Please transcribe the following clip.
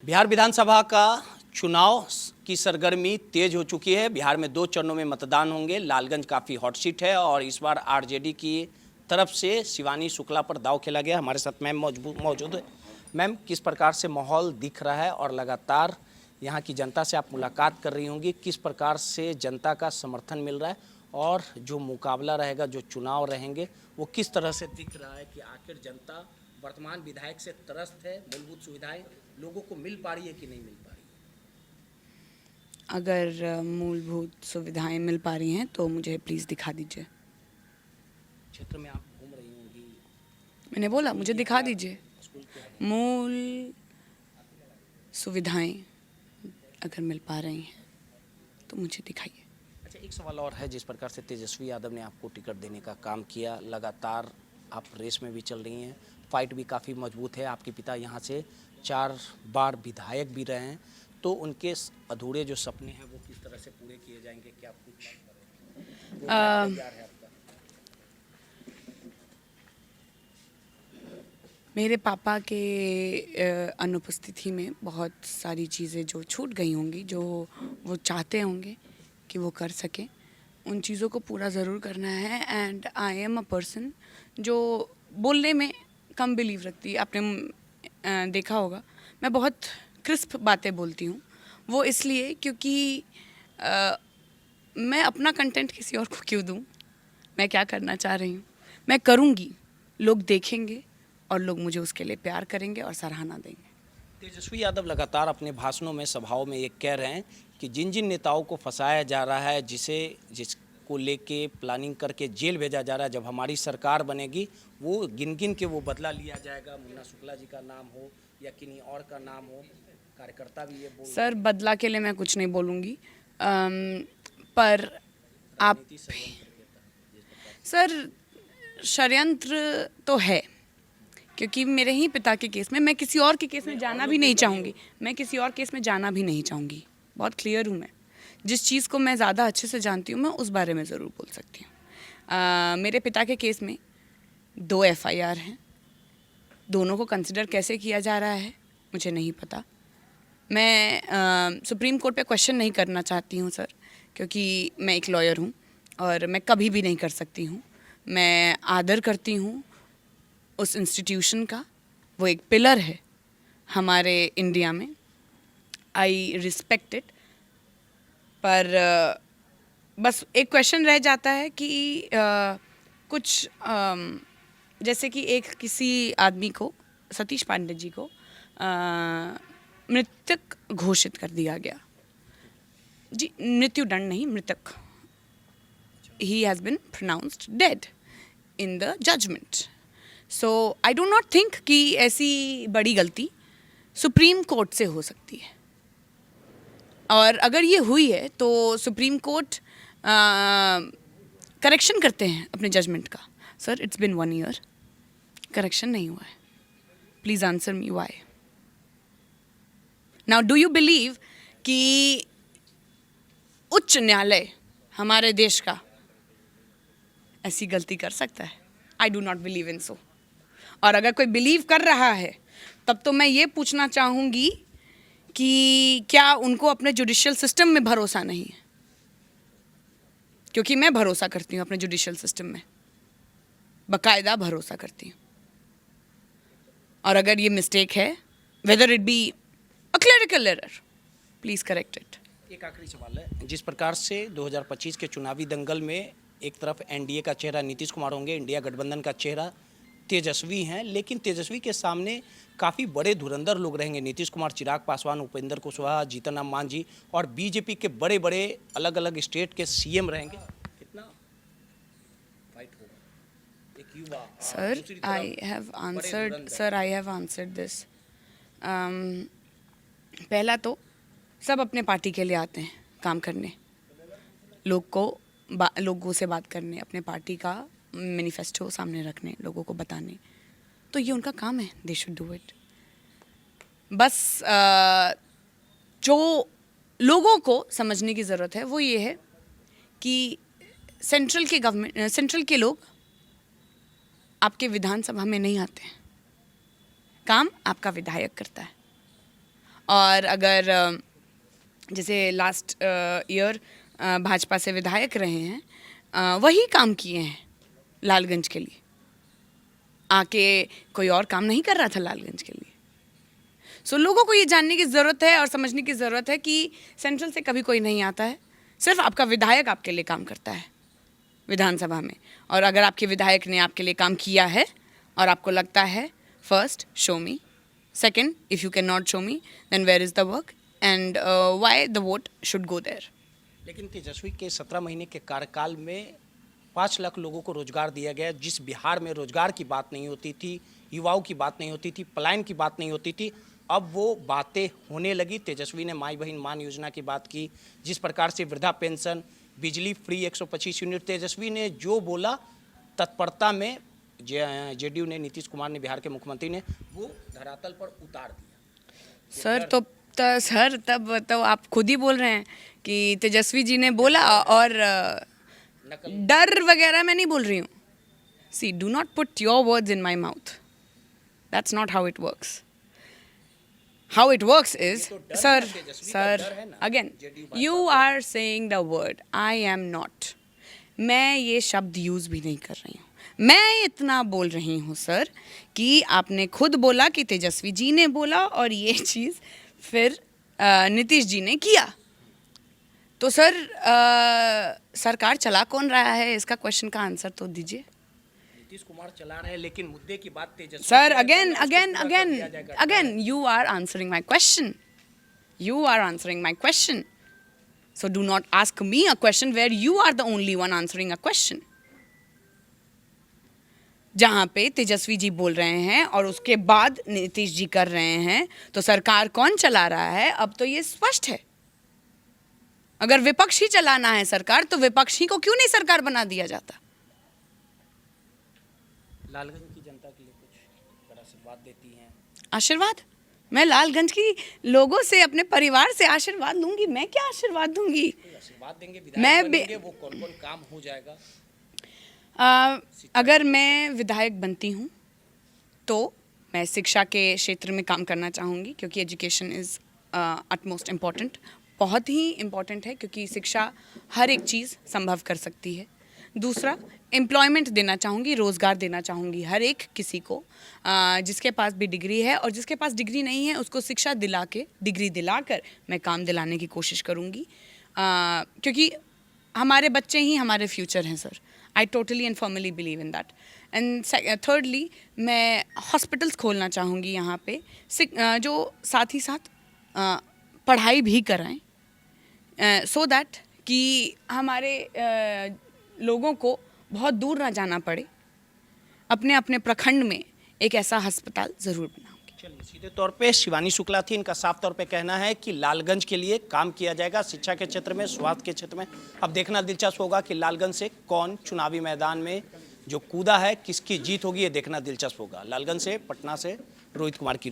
बिहार विधानसभा का चुनाव की सरगर्मी तेज हो चुकी है। बिहार में 2 चरणों में मतदान होंगे। लालगंज काफ़ी हॉट सीट है और इस बार आरजेडी की तरफ से शिवानी शुक्ला पर दांव खेला गया। हमारे साथ मैम मौजूद है। मैम, किस प्रकार से माहौल दिख रहा है और लगातार यहाँ की जनता से आप मुलाकात कर रही होंगी, किस प्रकार से जनता का समर्थन मिल रहा है और जो मुकाबला रहेगा, जो चुनाव रहेंगे, वो किस तरह से दिख रहा है कि आखिर जनता वर्तमान विधायक से त्रस्त है, मूलभूत सुविधाएं लोगों को मिल पा रही है कि नहीं मिल पा रही है? अगर मूलभूत सुविधाएं मिल पा रही हैं तो मुझे प्लीज़ दिखा दीजिए। क्षेत्र में आप घूम रही होंगी, मैंने बोला मुझे दिखा दीजिए। मूल सुविधाएं अगर मिल पा रही हैं तो मुझे दिखाइए। अच्छा, एक सवाल और है। जिस प्रकार से तेजस्वी यादव ने आपको टिकट देने का काम किया, लगातार आप रेस में भी चल रही हैं, फाइट भी काफ़ी मजबूत है। आपके पिता यहाँ से 4 बार विधायक भी रहे हैं, तो उनके अधूरे जो सपने हैं वो किस तरह से पूरे किए जाएंगे? क्या कुछ तैयार है आपका? मेरे पापा के अनुपस्थिति में बहुत सारी चीज़ें जो छूट गई होंगी, जो वो चाहते होंगे कि वो कर सकें, उन चीज़ों को पूरा ज़रूर करना है। And I am a person जो बोलने में कम बिलीव रखती है। आपने देखा होगा मैं बहुत क्रिस्प बातें बोलती हूँ। वो इसलिए क्योंकि मैं अपना कंटेंट किसी और को क्यों दूँ। मैं क्या करना चाह रही हूँ मैं करूँगी, लोग देखेंगे और लोग मुझे उसके लिए प्यार करेंगे और सराहना देंगे। तेजस्वी यादव लगातार अपने भाषणों में, सभाओं में ये कह रहे हैं कि जिन जिन नेताओं को फंसाया जा रहा है, जिसको लेके प्लानिंग करके जेल भेजा जा रहा है, जब हमारी सरकार बनेगी वो गिन गिन के वो बदला लिया जाएगा। मुन्ना शुक्ला जी का नाम हो या किन्हीं और का नाम हो, कार्यकर्ता भी ये बोल सर, बदला के लिए मैं कुछ नहीं बोलूँगी, पर आप सर, षड्यंत्र तो है, क्योंकि मेरे ही पिता के केस में, मैं किसी और के केस में जाना भी नहीं चाहूँगी। मैं किसी और केस में जाना भी नहीं चाहूँगी। बहुत क्लियर हूँ मैं। जिस चीज़ को मैं ज़्यादा अच्छे से जानती हूँ मैं उस बारे में ज़रूर बोल सकती हूँ। मेरे पिता के केस में 2 FIR हैं। दोनों को कंसिडर कैसे किया जा रहा है मुझे नहीं पता। मैं सुप्रीम कोर्ट पे क्वेश्चन नहीं करना चाहती हूँ सर, क्योंकि मैं एक लॉयर हूँ और मैं कभी भी नहीं कर सकती हूँ। मैं आदर करती हूँ उस इंस्टीट्यूशन का, वो एक पिलर है हमारे इंडिया में। I respect it. पर बस एक क्वेश्चन रह जाता है कि कुछ जैसे कि एक किसी आदमी को, सतीश पांडे जी को मृतक घोषित कर दिया गया जी, मृत्युदंड नहीं, मृतक। He has been pronounced dead in the judgement. So I do not think कि ऐसी बड़ी गलती सुप्रीम कोर्ट से हो सकती है, और अगर ये हुई है तो सुप्रीम कोर्ट करेक्शन करते हैं अपने जजमेंट का। Sir, it's been 1 year, correction नहीं हुआ है। Please answer me why. Now do you believe कि उच्च न्यायालय हमारे देश का ऐसी गलती कर सकता है? I do not believe in so. और अगर कोई बिलीव कर रहा है तब तो मैं ये पूछना चाहूँगी कि क्या उनको अपने जुडिशियल सिस्टम में भरोसा नहीं है? क्योंकि मैं भरोसा करती हूँ अपने जुडिशियल सिस्टम में, बाकायदा भरोसा करती हूँ। और अगर ये मिस्टेक है, whether it be a clerical error, please correct it. एक आखिरी सवाल है। जिस प्रकार से 2025 के चुनावी दंगल में एक तरफ एनडीए का चेहरा नीतीश कुमार होंगे, इंडिया गठबंधन का चेहरा तेजस्वी हैं, लेकिन तेजस्वी के सामने काफ़ी बड़े धुरंधर लोग रहेंगे। नीतीश कुमार, चिराग पासवान, उपेंद्र कुशवाहा, जीतन राम मांझी और बीजेपी के बड़े बड़े अलग अलग स्टेट के सीएम रहेंगे। कितना फाइट होगा? एक युवा sir, I have answered this. पहला तो सब अपने पार्टी के लिए आते हैं काम करने, लोगों से बात करने, अपने पार्टी का मैनिफेस्टो सामने रखने, लोगों को बताने। तो ये उनका काम है, दे शुड डू इट। बस जो लोगों को समझने की ज़रूरत है वो ये है कि सेंट्रल के लोग आपके विधानसभा में नहीं आते हैं, काम आपका विधायक करता है। और अगर जैसे लास्ट ईयर भाजपा से विधायक रहे हैं, वही काम किए हैं लालगंज के लिए, आके कोई और काम नहीं कर रहा था लालगंज के लिए। सो लोगों को ये जानने की ज़रूरत है और समझने की ज़रूरत है कि सेंट्रल से कभी कोई नहीं आता है, सिर्फ आपका विधायक आपके लिए काम करता है विधानसभा में। और अगर आपके विधायक ने आपके लिए काम किया है और आपको लगता है, first show me, second if you can not show me then where is the work and why the vote should go there. लेकिन तेजस्वी के 17 महीने के कार्यकाल में 5 लाख लोगों को रोजगार दिया गया। जिस बिहार में रोजगार की बात नहीं होती थी, युवाओं की बात नहीं होती थी, पलायन की बात नहीं होती थी, अब वो बातें होने लगी। तेजस्वी ने माई बहन मान योजना की बात की, जिस प्रकार से वृद्धा पेंशन, बिजली फ्री 125 यूनिट, तेजस्वी ने जो बोला तत्परता में जेडीयू ने, नीतीश कुमार ने, बिहार के मुख्यमंत्री ने वो धरातल पर उतार दिया। सर तब तो आप खुद ही बोल रहे हैं कि तेजस्वी जी ने बोला और डर वगैरह मैं नहीं बोल रही हूँ। See, do not put your words in my mouth, that's not how it works. How it works is, sir, again, you are saying the word, I am not. मैं ये शब्द यूज़ भी नहीं कर रही हूँ। मैं इतना बोल रही हूँ सर कि आपने खुद बोला कि तेजस्वी जी ने बोला और ये चीज़ फिर नीतीश जी ने किया। तो सर सरकार चला कौन रहा है, इसका क्वेश्चन का आंसर तो दीजिए। नीतीश कुमार चला रहे हैं, लेकिन मुद्दे की बात Tejashwi. Sir again you are answering my question. You are answering my question. So do not ask me a question where you are the only one answering a question. जहाँ पे तेजस्वी जी बोल रहे हैं और उसके बाद नीतीश जी कर रहे हैं, तो सरकार कौन चला रहा है अब तो ये स्पष्ट है। अगर विपक्ष ही चलाना है सरकार, तो विपक्ष ही को क्यों नहीं सरकार बना दिया जाता। लालगंज की जनता के लिए कुछ बड़ा आशीर्वाद देती हैं? आशीर्वाद? मैं लालगंज की लोगों से, अपने परिवार से आशीर्वाद लूंगी। मैं क्या आशीर्वाद दूंगी? आशीर्वाद देंगे, विधायक बनेंगे, वो कौन कौन काम हो जाएगा? अगर मैं विधायक बनती हूँ तो मैं शिक्षा के क्षेत्र में काम करना चाहूँगी, क्योंकि एजुकेशन इज़ अटमोस्ट इम्पॉर्टेंट, बहुत ही इम्पॉर्टेंट है, क्योंकि शिक्षा हर एक चीज़ संभव कर सकती है। दूसरा, एम्प्लॉयमेंट देना चाहूँगी, रोज़गार देना चाहूँगी हर एक किसी को, जिसके पास भी डिग्री है, और जिसके पास डिग्री नहीं है उसको शिक्षा दिला के, डिग्री दिलाकर मैं काम दिलाने की कोशिश करूँगी, क्योंकि हमारे बच्चे ही हमारे फ्यूचर हैं sir. I totally and firmly believe in that. And thirdly, मैं हॉस्पिटल्स खोलना चाहूँगी यहाँ पे, जो साथ ही साथ पढ़ाई भी कराएं, सो दैट कि हमारे लोगों को बहुत दूर ना जाना पड़े। अपने अपने प्रखंड में एक ऐसा अस्पताल ज़रूर बनाऊंगी। चलिए, सीधे तौर पे शिवानी शुक्ला थी, इनका साफ तौर पे कहना है कि लालगंज के लिए काम किया जाएगा, शिक्षा के क्षेत्र में, स्वास्थ्य के क्षेत्र में। अब देखना दिलचस्प होगा कि लालगंज से कौन चुनावी मैदान में जो कूदा है, किसकी जीत होगी, ये देखना दिलचस्प होगा। लालगंज से, पटना से रोहित कुमार की